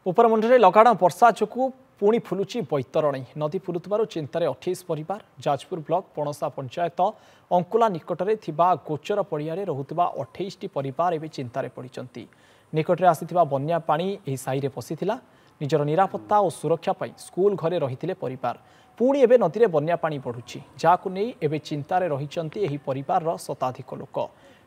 उपरमुंडे लगाण वर्षा जो पुणी फुलुची बैतरणी नदी फुलुवर चिंतार 28 परिवार जाजपुर ब्लॉक पणसा पंचायत अंकुला निकटरे थिबा गोचर पड़िया रहुथिबा 28 परिवार एवं चिंतार पड़िचंती। निकटरे आसीथिबा बन्या पानी एही साई रे पसिथिला। निजर निरापत्ता और सुरक्षा पाई स्कूल घरे रहिथिले परिवार पुणी एबे नदी रे बन्या पानी बढ़ुची जाकु नै एबे चिंतार रहिचंती एही परिवार शताधिक लोक।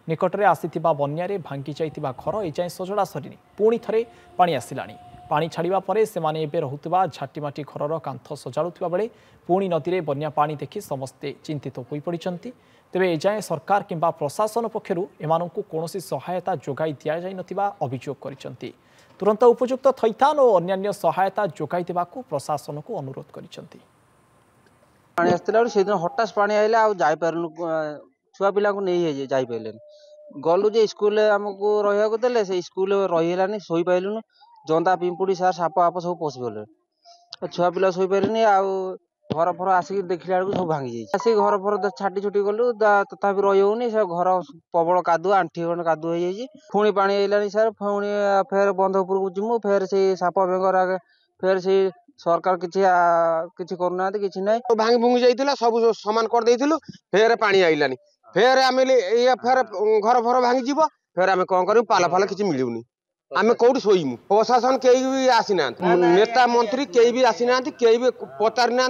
निकटरे आसीथिबा बन्या रे भांगी जाइथिबा घर एजाय सजड़ा सरीनी पुणी थरे पानी आसिलानी। पानी छाड़ा पर से रहुवा झाटीमाटी घर कांथ सजाड़ुवा बेले पुणी नदी में बन्या पानी देखि समस्ते चिंतित हो पड़ती। तेबे एजाए सरकार किंबा प्रशासन पक्षर एम कौन सहायता जोगाई दि जाई नथिबा अभियोग करिसेंती। तुरंत उपयुक्त थैथान और अन्यान्य सहायता जोगाई देबाकू प्रशासन को अनुरोध करिसेंती। हटाश पानी आइला छुआ पिला नहीं जापारे गलु जे स्कूल आमको रहा देले से स्कूल रहीलानी शोई पाइलुन जंदा पिंपुड़ी सार साप आप सब पशिगले छुआ पिला शोई पारे घर फर आसिक देखला बेलू सब भांगी जाइए आसिक घर फर छाटी छुटी गलु तथापि रही से घर प्रबल कादुआ आंठी खंड कादुआ हो पुणी पानी आइलानी सार पुणी फेर बंध उपरକୁ जिमु फेर से साप बेंगर आगे फेर से सरकार किछि करूना किछि नै भांगी भुंगी जाइतिला सब समान कर देइतिलु फेर पानी आइलानी फेर आमे फेर घर फर भांगी जीव फेर आमे कोन करू पाला फाला किछि मिलुनी आमे कोठी सोइमु प्रशासन केही भी आसी ना नेता मंत्री केही भी आसी ना केही भी पचारि ना।